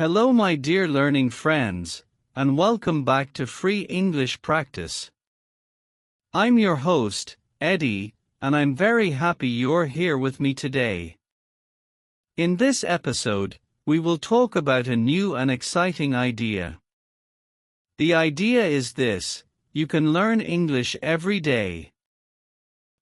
Hello my dear learning friends, and welcome back to Free English Practice. I'm your host, Eddie, and I'm very happy you're here with me today. In this episode, we will talk about a new and exciting idea. The idea is this: you can learn English every day.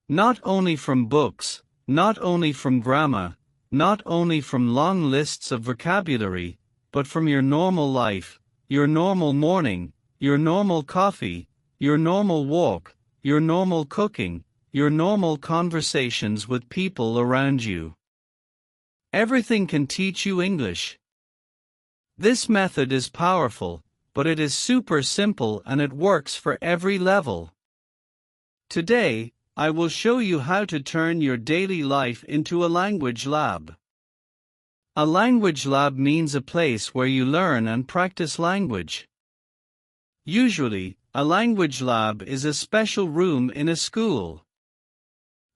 Not only from books, not only from grammar, not only from long lists of vocabulary, but from your normal life, your normal morning, your normal coffee, your normal walk, your normal cooking, your normal conversations with people around you. Everything can teach you English. This method is powerful, but it is super simple and it works for every level. Today, I will show you how to turn your daily life into a language lab. A language lab means a place where you learn and practice language. Usually, a language lab is a special room in a school.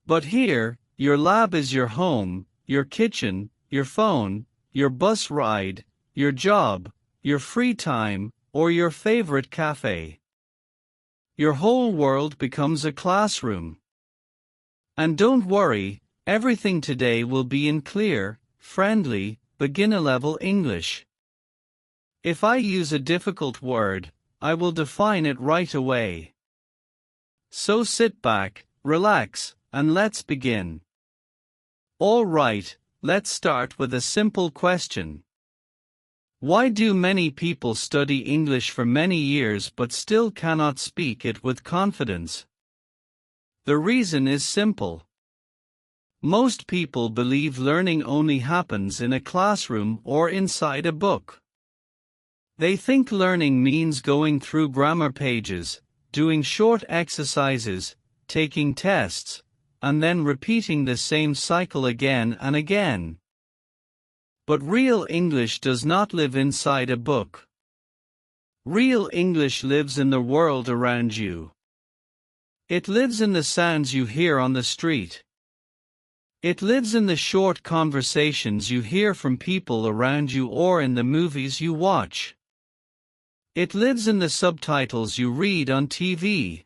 But here, your lab is your home, your kitchen, your phone, your bus ride, your job, your free time, or your favorite cafe. Your whole world becomes a classroom. And don't worry, everything today will be in clear, friendly, beginner-level English. If I use a difficult word, I will define it right away. So sit back, relax, and let's begin. All right, let's start with a simple question. Why do many people study English for many years but still cannot speak it with confidence? The reason is simple. Most people believe learning only happens in a classroom or inside a book. They think learning means going through grammar pages, doing short exercises, taking tests, and then repeating the same cycle again and again. But real English does not live inside a book. Real English lives in the world around you. It lives in the sounds you hear on the street. It lives in the short conversations you hear from people around you or in the movies you watch. It lives in the subtitles you read on TV.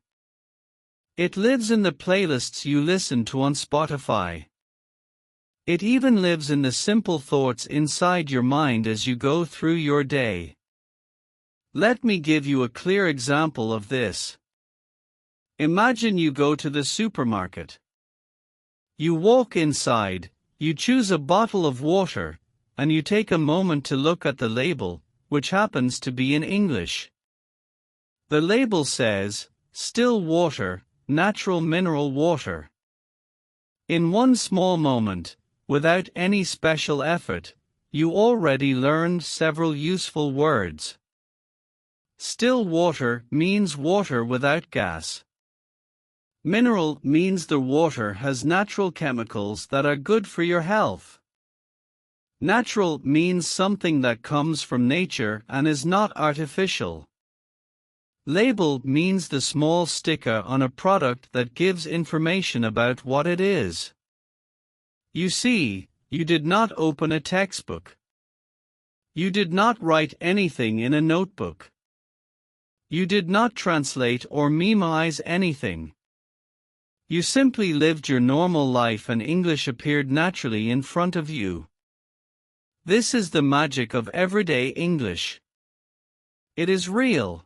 It lives in the playlists you listen to on Spotify. It even lives in the simple thoughts inside your mind as you go through your day. Let me give you a clear example of this. Imagine you go to the supermarket. You walk inside, you choose a bottle of water, and you take a moment to look at the label, which happens to be in English. The label says, "Still water, natural mineral water." In one small moment, without any special effort, you already learned several useful words. Still water means water without gas. Mineral means the water has natural chemicals that are good for your health. Natural means something that comes from nature and is not artificial. Label means the small sticker on a product that gives information about what it is. You see, you did not open a textbook. You did not write anything in a notebook. You did not translate or memorize anything. You simply lived your normal life and English appeared naturally in front of you. This is the magic of everyday English. It is real.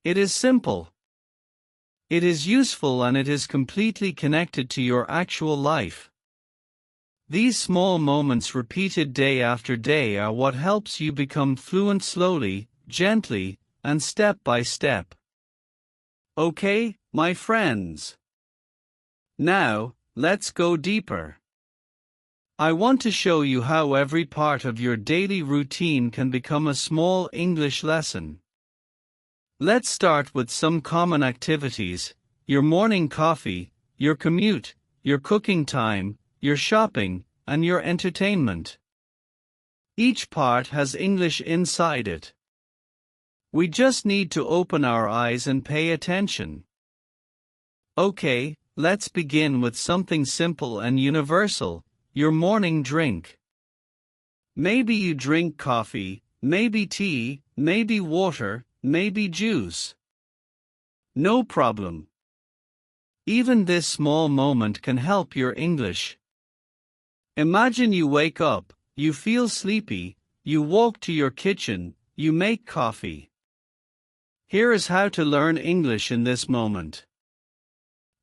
It is simple. It is useful and it is completely connected to your actual life. These small moments repeated day after day are what helps you become fluent slowly, gently, and step by step. Okay, my friends. Now, let's go deeper. I want to show you how every part of your daily routine can become a small English lesson. Let's start with some common activities: your morning coffee, your commute, your cooking time, your shopping, and your entertainment. Each part has English inside it. We just need to open our eyes and pay attention. Okay, let's begin with something simple and universal: your morning drink. Maybe you drink coffee, maybe tea, maybe water, maybe juice. No problem. Even this small moment can help your English. Imagine you wake up, you feel sleepy, you walk to your kitchen, you make coffee. Here is how to learn English in this moment.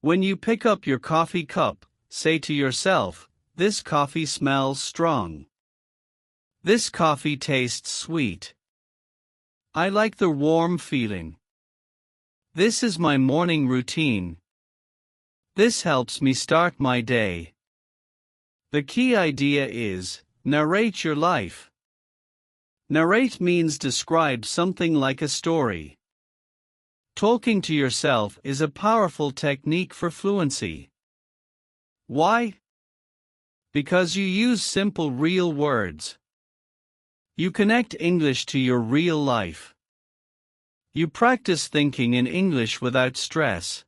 When you pick up your coffee cup, say to yourself, "This coffee smells strong. This coffee tastes sweet. I like the warm feeling. This is my morning routine. This helps me start my day." The key idea is, narrate your life. Narrate means describe something like a story. Talking to yourself is a powerful technique for fluency. Why? Because you use simple real words. You connect English to your real life. You practice thinking in English without stress.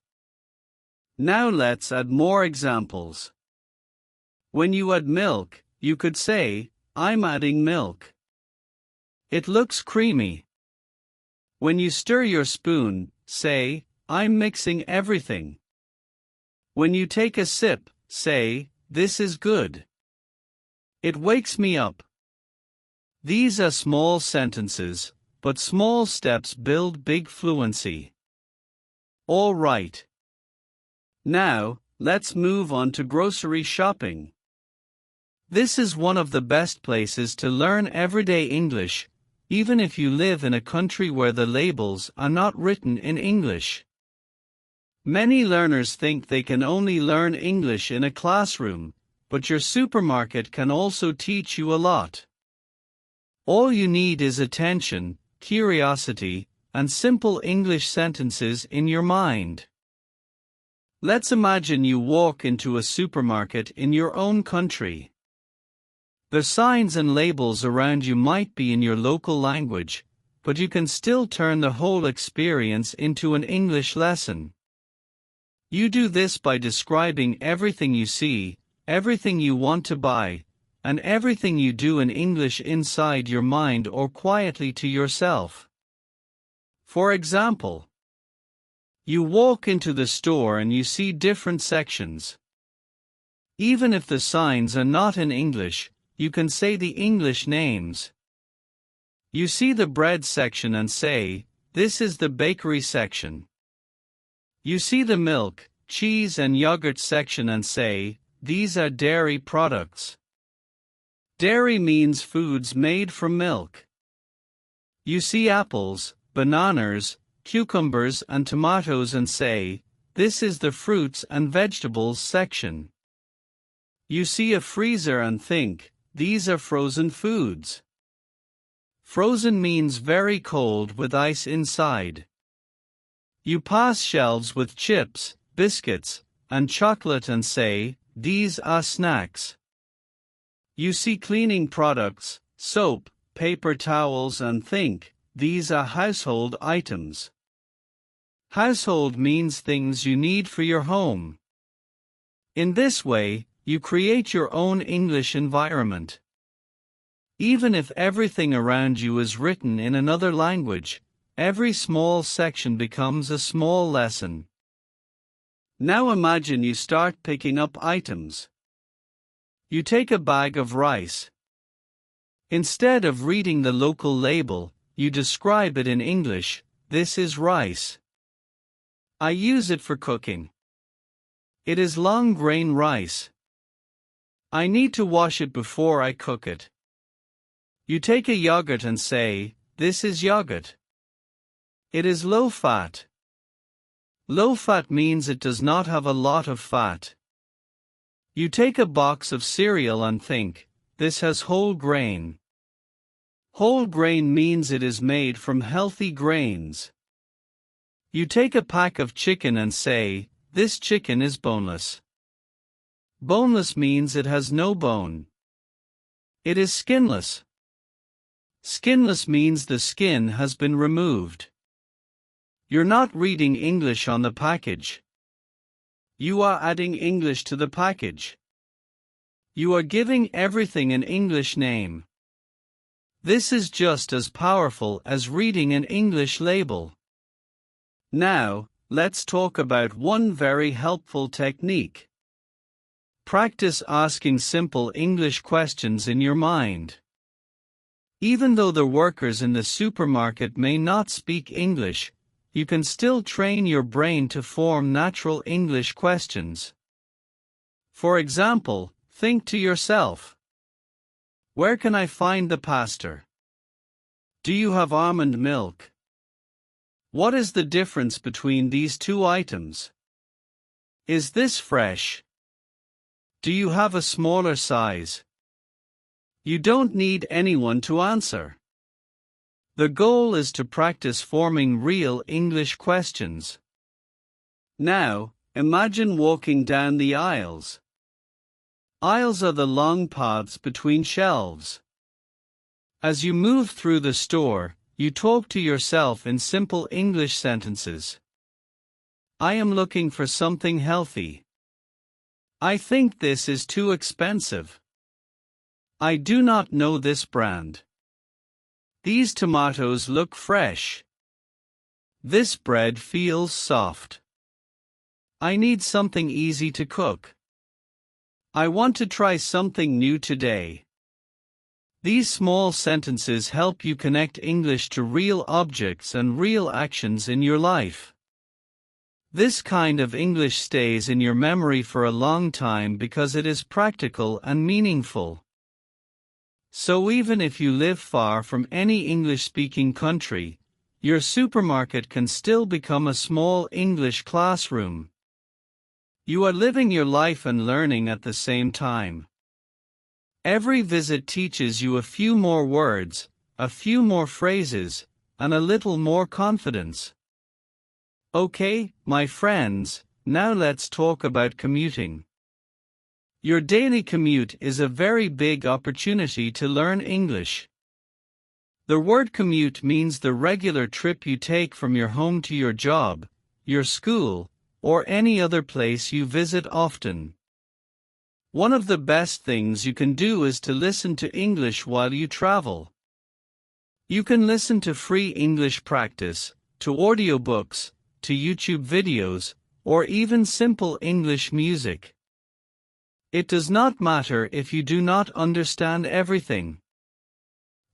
Now let's add more examples. When you add milk, you could say, "I'm adding milk. It looks creamy." When you stir your spoon, say, "I'm mixing everything." When you take a sip, say, "This is good. It wakes me up." These are small sentences, but small steps build big fluency. All right. Now, let's move on to grocery shopping. This is one of the best places to learn everyday English, even if you live in a country where the labels are not written in English. Many learners think they can only learn English in a classroom, but your supermarket can also teach you a lot. All you need is attention, curiosity, and simple English sentences in your mind. Let's imagine you walk into a supermarket in your own country. The signs and labels around you might be in your local language, but you can still turn the whole experience into an English lesson. You do this by describing everything you see, everything you want to buy, and everything you do in English inside your mind or quietly to yourself. For example, you walk into the store and you see different sections. Even if the signs are not in English, you can say the English names. You see the bread section and say, "This is the bakery section." You see the milk, cheese and yogurt section and say, "These are dairy products." Dairy means foods made from milk. You see apples, bananas, cucumbers and tomatoes and say, "This is the fruits and vegetables section." You see a freezer and think, "These are frozen foods." Frozen means very cold with ice inside. You pass shelves with chips, biscuits, and chocolate and say, "These are snacks." You see cleaning products, soap, paper towels and think, "These are household items." Household means things you need for your home. In this way, you create your own English environment. Even if everything around you is written in another language, every small section becomes a small lesson. Now imagine you start picking up items. You take a bag of rice. Instead of reading the local label, you describe it in English, "This is rice. I use it for cooking. It is long grain rice. I need to wash it before I cook it." You take a yogurt and say, "This is yogurt. It is low fat." Low fat means it does not have a lot of fat. You take a box of cereal and think, "This has whole grain." Whole grain means it is made from healthy grains. You take a pack of chicken and say, "This chicken is boneless." Boneless means it has no bone. It is skinless. Skinless means the skin has been removed. You're not reading English on the package. You are adding English to the package. You are giving everything an English name. This is just as powerful as reading an English label. Now, let's talk about one very helpful technique. Practice asking simple English questions in your mind. Even though the workers in the supermarket may not speak English, you can still train your brain to form natural English questions. For example, think to yourself, where can I find the pastor? Do you have almond milk? What is the difference between these two items? Is this fresh? Do you have a smaller size? You don't need anyone to answer. The goal is to practice forming real English questions. Now, imagine walking down the aisles. Aisles are the long paths between shelves. As you move through the store, you talk to yourself in simple English sentences. I am looking for something healthy. I think this is too expensive. I do not know this brand. These tomatoes look fresh. This bread feels soft. I need something easy to cook. I want to try something new today. These small sentences help you connect English to real objects and real actions in your life. This kind of English stays in your memory for a long time because it is practical and meaningful. So even if you live far from any English-speaking country, your supermarket can still become a small English classroom. You are living your life and learning at the same time. Every visit teaches you a few more words, a few more phrases, and a little more confidence. Okay, my friends, now let's talk about commuting. Your daily commute is a very big opportunity to learn English. The word commute means the regular trip you take from your home to your job, your school, or any other place you visit often. One of the best things you can do is to listen to English while you travel. You can listen to free English practice, to audiobooks, to YouTube videos, or even simple English music. It does not matter if you do not understand everything.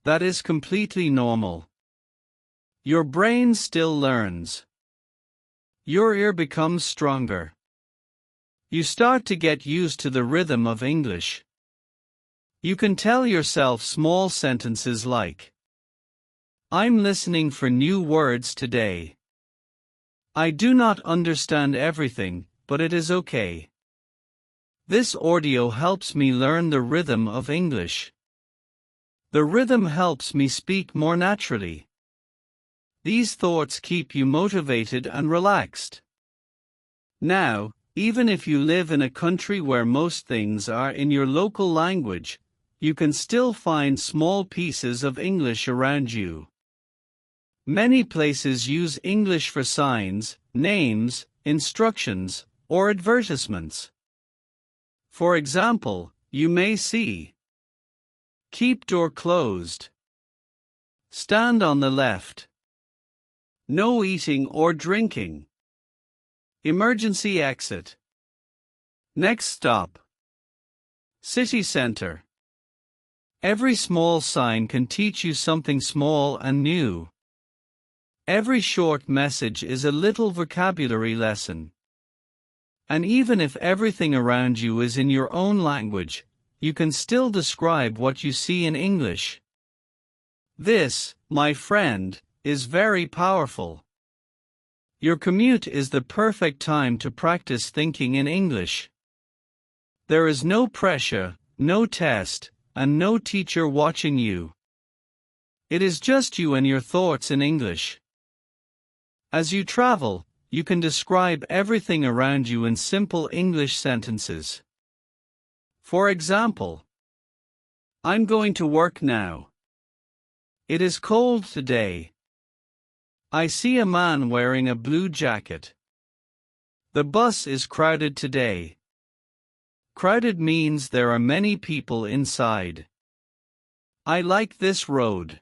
That is completely normal. Your brain still learns. Your ear becomes stronger. You start to get used to the rhythm of English. You can tell yourself small sentences like, I'm listening for new words today. I do not understand everything, but it is okay. This audio helps me learn the rhythm of English. The rhythm helps me speak more naturally. These thoughts keep you motivated and relaxed. Now, even if you live in a country where most things are in your local language, you can still find small pieces of English around you. Many places use English for signs, names, instructions, or advertisements. For example, you may see, keep door closed. Stand on the left. No eating or drinking. Emergency exit. Next stop. City center. Every small sign can teach you something small and new. Every short message is a little vocabulary lesson. And even if everything around you is in your own language, you can still describe what you see in English. This, my friend, is very powerful. Your commute is the perfect time to practice thinking in English. There is no pressure, no test, and no teacher watching you. It is just you and your thoughts in English. As you travel, you can describe everything around you in simple English sentences. For example, I'm going to work now. It is cold today. I see a man wearing a blue jacket. The bus is crowded today. Crowded means there are many people inside. I like this road.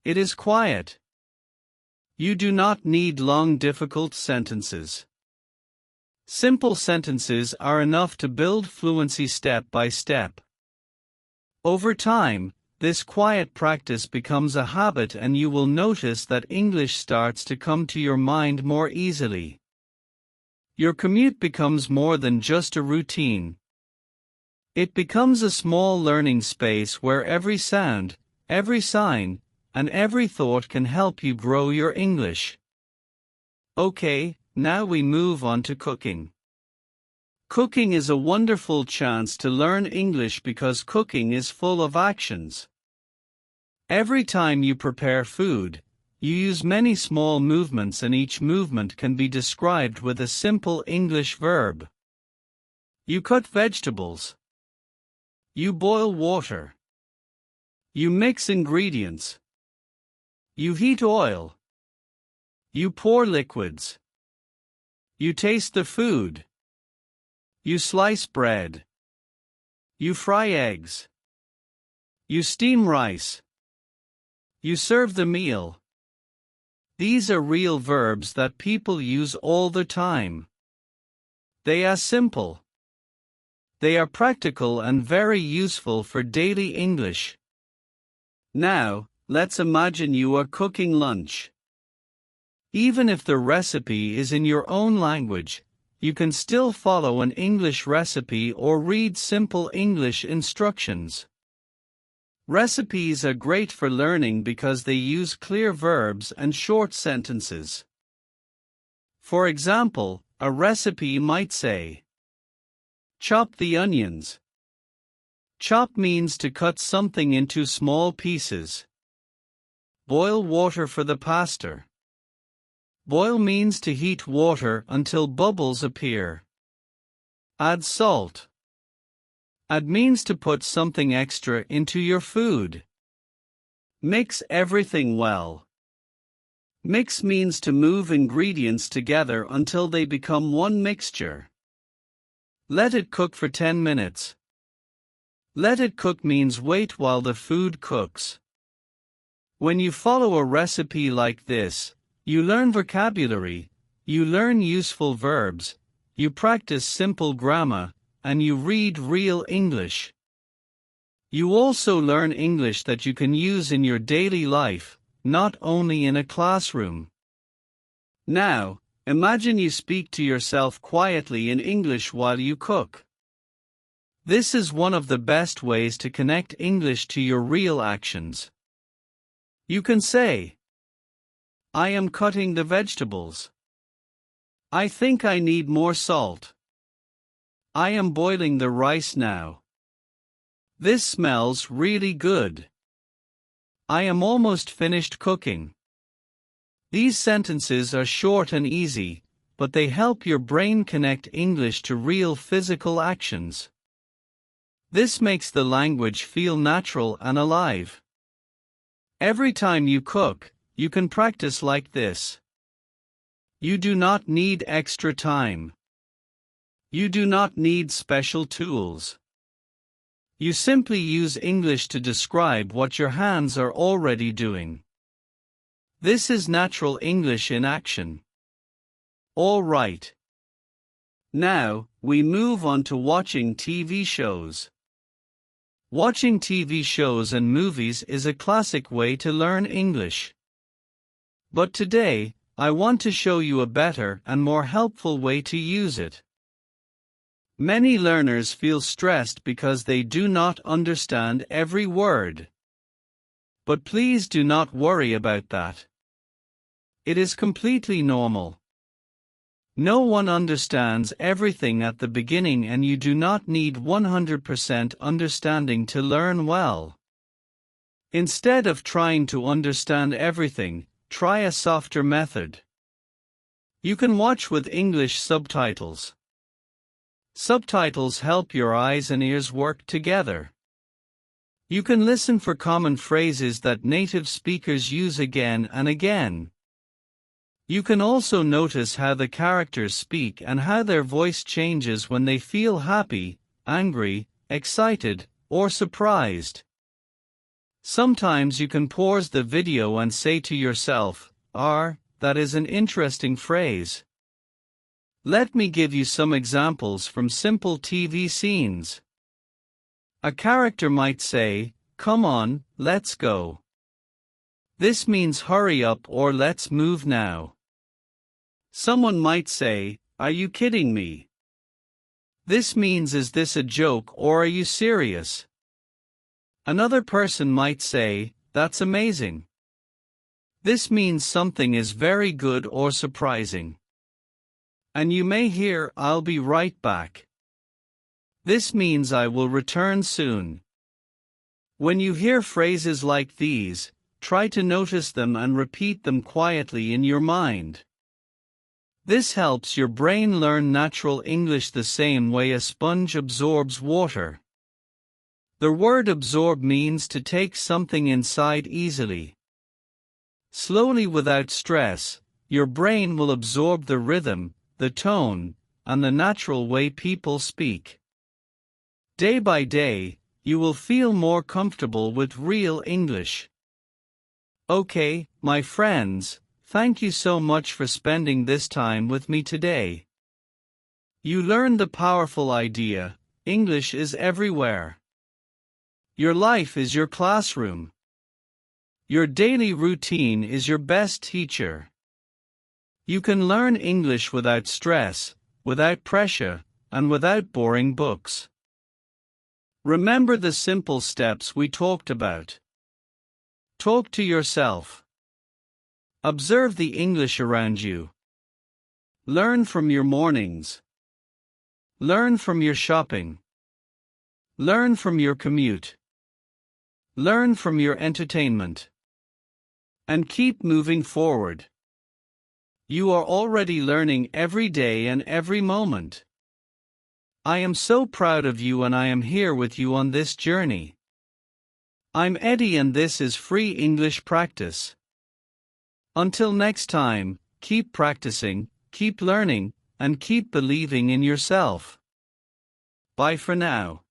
It is quiet. You do not need long, difficult sentences. Simple sentences are enough to build fluency step by step. Over time, this quiet practice becomes a habit and you will notice that English starts to come to your mind more easily. Your commute becomes more than just a routine. It becomes a small learning space where every sound, every sign, and every thought can help you grow your English. Okay, now we move on to cooking. Cooking is a wonderful chance to learn English because cooking is full of actions. Every time you prepare food, you use many small movements and each movement can be described with a simple English verb. You cut vegetables. You boil water. You mix ingredients. You heat oil. You pour liquids. You taste the food. You slice bread. You fry eggs. You steam rice. You serve the meal. These are real verbs that people use all the time. They are simple. They are practical and very useful for daily English. Now, let's imagine you are cooking lunch. Even if the recipe is in your own language, you can still follow an English recipe or read simple English instructions. Recipes are great for learning because they use clear verbs and short sentences. For example, a recipe might say, chop the onions. Chop means to cut something into small pieces. Boil water for the pasta. Boil means to heat water until bubbles appear. Add salt. Add means to put something extra into your food. Mix everything well. Mix means to move ingredients together until they become one mixture. Let it cook for 10 minutes. Let it cook means wait while the food cooks. When you follow a recipe like this, you learn vocabulary, you learn useful verbs, you practice simple grammar, and you read real English. You also learn English that you can use in your daily life, not only in a classroom. Now, imagine you speak to yourself quietly in English while you cook. This is one of the best ways to connect English to your real actions. You can say, I am cutting the vegetables. I think I need more salt. I am boiling the rice now. This smells really good. I am almost finished cooking. These sentences are short and easy, but they help your brain connect English to real physical actions. This makes the language feel natural and alive. Every time you cook, you can practice like this. You do not need extra time. You do not need special tools. You simply use English to describe what your hands are already doing. This is natural English in action. All right. Now, we move on to watching TV shows. Watching TV shows and movies is a classic way to learn English. But today, I want to show you a better and more helpful way to use it. Many learners feel stressed because they do not understand every word. But please do not worry about that. It is completely normal. No one understands everything at the beginning and you do not need 100% understanding to learn well. Instead of trying to understand everything, try a softer method. You can watch with English subtitles. Subtitles help your eyes and ears work together. You can listen for common phrases that native speakers use again and again. You can also notice how the characters speak and how their voice changes when they feel happy, angry, excited, or surprised. Sometimes you can pause the video and say to yourself, that is an interesting phrase. Let me give you some examples from simple TV scenes. A character might say, "Come on, let's go." This means hurry up or let's move now. Someone might say, "Are you kidding me?" This means is this a joke or are you serious? Another person might say, "That's amazing." This means something is very good or surprising. And you may hear, "I'll be right back." This means I will return soon. When you hear phrases like these, try to notice them and repeat them quietly in your mind. This helps your brain learn natural English the same way a sponge absorbs water. The word absorb means to take something inside easily. Slowly without stress, your brain will absorb the rhythm, the tone, and the natural way people speak. Day by day, you will feel more comfortable with real English. Okay, my friends, thank you so much for spending this time with me today. You learned the powerful idea, English is everywhere. Your life is your classroom. Your daily routine is your best teacher. You can learn English without stress, without pressure, and without boring books. Remember the simple steps we talked about. Talk to yourself. Observe the English around you. Learn from your mornings. Learn from your shopping. Learn from your commute. Learn from your entertainment. And keep moving forward. You are already learning every day and every moment. I am so proud of you and I am here with you on this journey. I'm Eddie and this is Free English Practice. Until next time, keep practicing, keep learning, and keep believing in yourself. Bye for now.